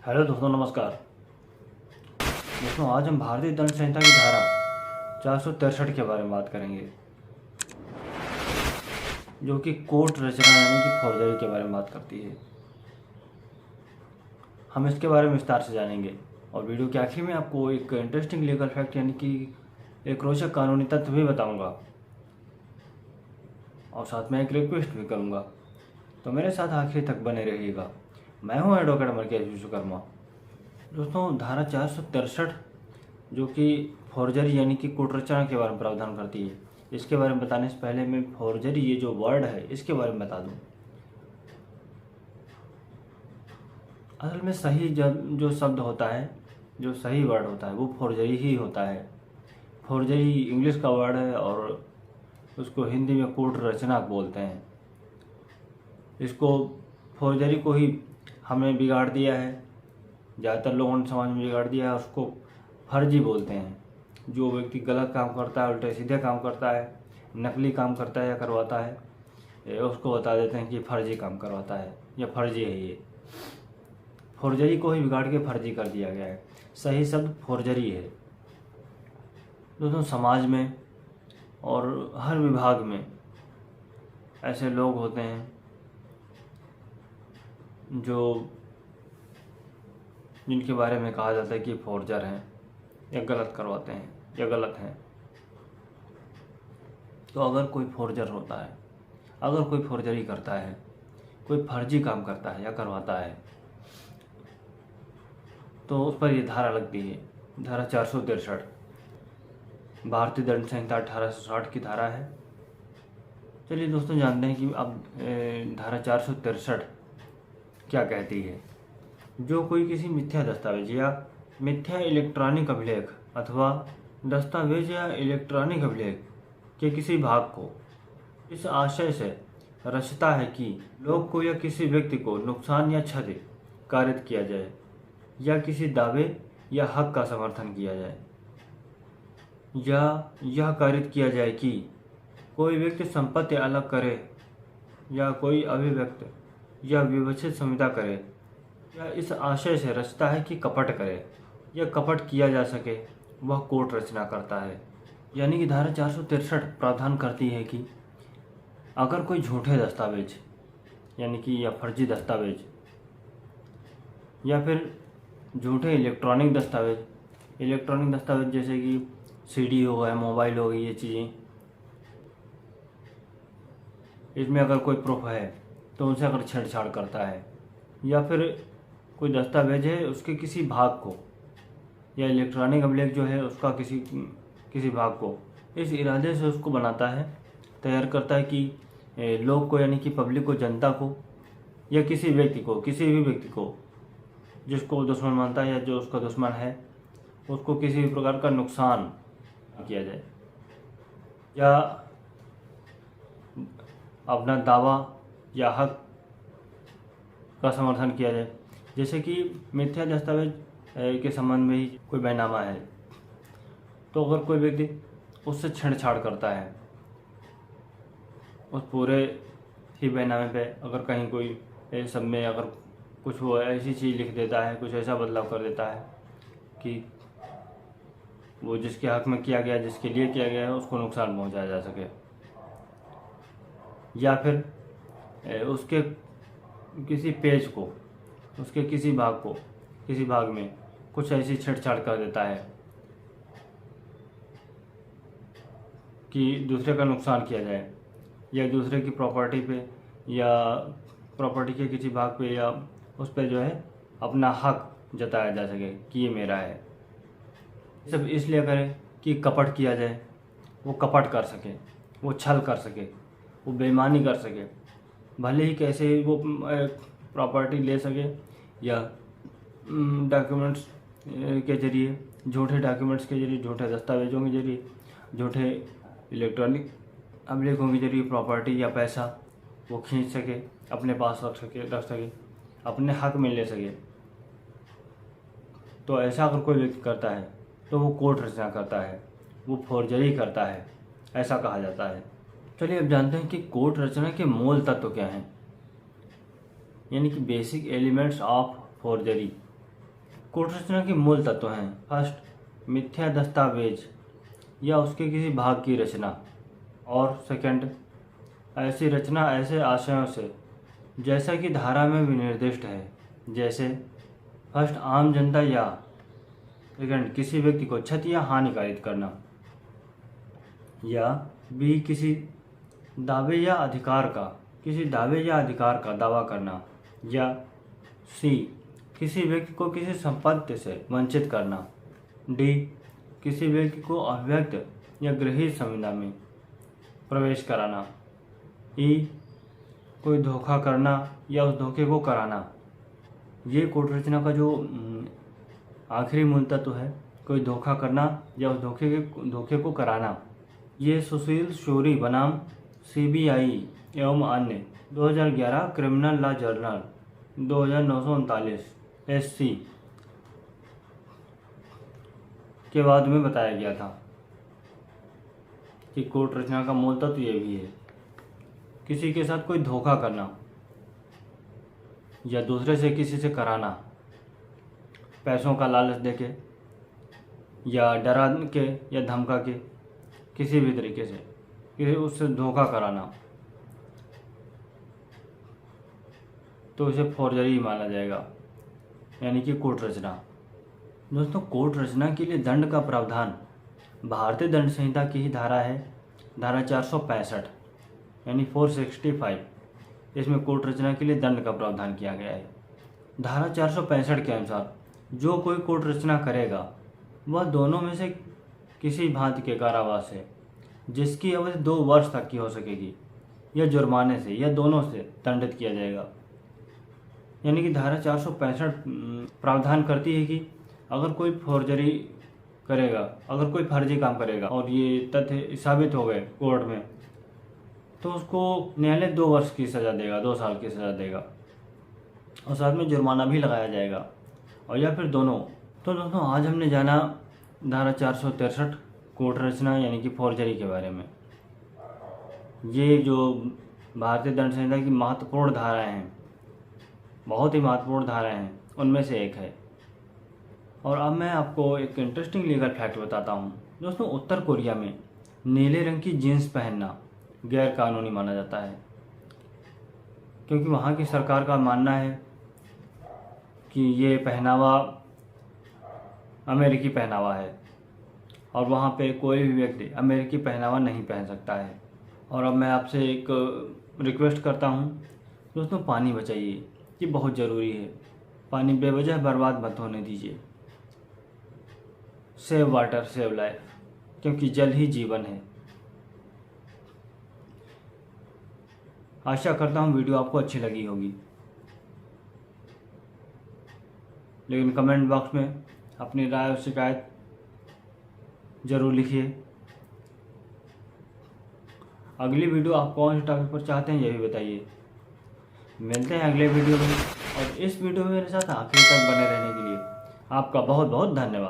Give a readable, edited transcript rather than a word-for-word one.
Hello दोस्तों, नमस्कार। दोस्तों, आज हम भारतीय दंड संहिता की धारा 463 के बारे में बात करेंगे, जो कि कोर्ट रचना यानी कि फौजदारी के बारे में बात करती है। हम इसके बारे में विस्तार से जानेंगे और वीडियो के आखिर में आपको एक इंटरेस्टिंग लीगल फैक्ट यानी कि एक रोचक कानूनी तथ्य भी बताऊंगा और साथ में एक रिक्वेस्ट भी करूंगा, तो मेरे साथ आखिर तक बने रहिएगा। मैं हूं एडवोकेट अमरकेश विश्वकर्मा। दोस्तों, धारा 463 जो कि फॉर्जरी यानी कि कूटरचना के बारे में प्रावधान करती है, इसके बारे में बताने से पहले मैं फॉर्जरी ये जो वर्ड है इसके बारे में बता दूं। असल में सही जो शब्द होता है, जो सही वर्ड होता है, वो फॉर्जरी ही होता है। फॉर्जरी इंग्लिश का वर्ड है और उसको हिंदी में कूटरचना बोलते हैं। इसको फॉर्जरी को ही हमने बिगाड़ दिया है, ज़्यादातर लोगों ने समाज में बिगाड़ दिया है। उसको फर्जी बोलते हैं। जो व्यक्ति गलत काम करता है, उल्टे सीधे काम करता है, नकली काम करता है या करवाता है, उसको बता देते हैं कि फर्जी काम करवाता है या फर्जी है। ये फॉर्जरी को ही बिगाड़ के फर्जी कर दिया गया है। सही शब्द फॉर्जरी है। दोस्तों, समाज में और हर विभाग में ऐसे लोग होते हैं जो जिनके बारे में कहा जाता है कि फॉर्जर हैं या गलत करवाते हैं या गलत हैं। तो अगर कोई फॉर्जर होता है, अगर कोई फॉर्जरी करता है, कोई फर्जी काम करता है या करवाता है, तो उस पर ये धारा लगती है। धारा 463 भारतीय दंड संहिता 1860 की धारा है। चलिए दोस्तों, जानते हैं कि अब धारा 463 क्या कहती है। जो कोई किसी मिथ्या दस्तावेज या मिथ्या इलेक्ट्रॉनिक अभिलेख अथवा दस्तावेज या इलेक्ट्रॉनिक अभिलेख के किसी भाग को इस आशय से रचता है कि लोग को या किसी व्यक्ति को नुकसान या क्षति कारित किया जाए या किसी दावे या हक का समर्थन किया जाए, या यह कारित किया जाए कि कोई व्यक्ति संपत्ति अलग करे या कोई अभिव्यक्त या विवक्षित संविदा करे, या इस आशय से रचता है कि कपट करे या कपट किया जा सके, वह कोर्ट रचना करता है। यानी कि धारा 463 प्रावधान करती है कि अगर कोई झूठे दस्तावेज यानी कि या फर्जी दस्तावेज या फिर झूठे इलेक्ट्रॉनिक दस्तावेज जैसे कि सीडी हो गया, मोबाइल हो गई, ये चीज़ें, इसमें अगर कोई प्रूफ है तो उनसे अगर छेड़छाड़ करता है, या फिर कोई दस्तावेज है उसके किसी भाग को या इलेक्ट्रॉनिक अभिलेख जो है उसका किसी भाग को इस इरादे से उसको बनाता है, तैयार करता है कि लोग को यानी कि पब्लिक को, जनता को या किसी व्यक्ति को, किसी भी व्यक्ति को जिसको दुश्मन मानता है या जो उसका दुश्मन है, उसको किसी भी प्रकार का नुकसान किया जाए या अपना दावा या हक का समर्थन किया जाए। जैसे कि मिथ्या दस्तावेज के संबंध में ही कोई बैनामा है, तो अगर कोई व्यक्ति उससे छेड़छाड़ करता है, उस पूरे ही बैनामे पे अगर कहीं कोई सब में अगर कुछ वो ऐसी चीज़ लिख देता है, कुछ ऐसा बदलाव कर देता है कि वो जिसके हक में किया गया, जिसके लिए किया गया है, उसको नुकसान पहुंचाया जा सके, या फिर उसके किसी पेज को, उसके किसी भाग में कुछ ऐसी छेड़छाड़ कर देता है कि दूसरे का नुकसान किया जाए, या दूसरे की प्रॉपर्टी पे या प्रॉपर्टी के किसी भाग पे या उस पर जो है अपना हक जताया जा सके कि ये मेरा है। सब इसलिए करें कि कपट किया जाए, वो कपट कर सके, वो छल कर सके, वो बेईमानी कर सके, भले ही कैसे वो प्रॉपर्टी ले सके, या डॉक्यूमेंट्स के जरिए, झूठे डॉक्यूमेंट्स के जरिए, झूठे दस्तावेजों के जरिए, झूठे इलेक्ट्रॉनिक अभिलेखों के जरिए प्रॉपर्टी या पैसा वो खींच सके, अपने पास रख सके, अपने हक में ले सके। तो ऐसा अगर कोई व्यक्ति करता है तो वो कोर्ट रचना करता है, वो फॉर्जरी करता है, ऐसा कहा जाता है। चलिए अब जानते हैं कि कोर्ट रचना के मूल तत्व क्या हैं, यानी कि बेसिक एलिमेंट्स ऑफ फॉर्जरी। कोट रचना के मूल तत्व हैं। फर्स्ट, मिथ्या दस्तावेज या उसके किसी भाग की रचना। और सेकंड, ऐसी रचना ऐसे आशयों से जैसा कि धारा में विनिर्दिष्ट है। जैसे फर्स्ट, आम जनता या सेकंड, किसी व्यक्ति को क्षति या हानि कारित करना। या बी, किसी दावे या अधिकार का दावा करना। या सी, किसी व्यक्ति को किसी संपत्ति से वंचित करना। डी, किसी व्यक्ति को अव्यक्त या गृहीत संविदा में प्रवेश कराना। ई, कोई धोखा करना या उस धोखे को कराना। ये कोट रचना का जो आखिरी मूल तत्व है, कोई धोखा करना या उस धोखे को कराना। ये सुशील शोरी बनाम CBI एवं अन्य 2011 क्रिमिनल लॉ जर्नल 2939 SC के बाद में बताया गया था कि कोट रचना का मूल तत्व ये भी है, किसी के साथ कोई धोखा करना या दूसरे से किसी से कराना, पैसों का लालच देके या डरा के या धमका के किसी भी तरीके से किसी उससे धोखा कराना, तो इसे फोर्जरी माना जाएगा, यानी कि कोट रचना। दोस्तों, कोट रचना के लिए दंड का प्रावधान भारतीय दंड संहिता की ही धारा है, धारा 465 यानी 465। इसमें कोट रचना के लिए दंड का प्रावधान किया गया है। धारा 465 के अनुसार जो कोई कोट रचना करेगा वह दोनों में से किसी भांति के कारावास है जिसकी अवधि 2 वर्ष तक की हो सकेगी, या जुर्माने से या दोनों से दंडित किया जाएगा। यानी कि धारा 465 प्रावधान करती है कि अगर कोई फोर्जरी करेगा, अगर कोई फर्जी काम करेगा और ये तथ्य साबित हो गए कोर्ट में, तो उसको न्यायालय 2 वर्ष की सज़ा देगा, 2 साल की सज़ा देगा, और साथ में जुर्माना भी लगाया जाएगा, और या फिर दोनों। तो दोस्तों, आज हमने जाना धारा 463 कोट रचना यानी कि फोर्जरी के बारे में। ये जो भारतीय दंड संहिता की महत्वपूर्ण धाराएं हैं, बहुत ही महत्वपूर्ण धाराएं हैं, उनमें से एक है। और अब मैं आपको एक इंटरेस्टिंग लीगल फैक्ट बताता हूँ। दोस्तों, उत्तर कोरिया में नीले रंग की जीन्स पहनना गैर कानूनी माना जाता है, क्योंकि वहाँ की सरकार का मानना है कि ये पहनावा अमेरिकी पहनावा है और वहाँ पे कोई भी व्यक्ति अमेरिकी पहनावा नहीं पहन सकता है। और अब मैं आपसे एक रिक्वेस्ट करता हूँ, दोस्तों, पानी बचाइए, ये बहुत ज़रूरी है। पानी बेवजह बर्बाद मत होने दीजिए। सेव वाटर सेव लाइफ, क्योंकि जल ही जीवन है। आशा करता हूँ वीडियो आपको अच्छी लगी होगी, लेकिन कमेंट बॉक्स में अपनी राय और शिकायत ज़रूर लिखिए। अगली वीडियो आप कौन से टॉपिक पर चाहते हैं, ये भी बताइए। मिलते हैं अगले वीडियो में, और इस वीडियो में मेरे साथ आखिर तक बने रहने के लिए आपका बहुत बहुत धन्यवाद।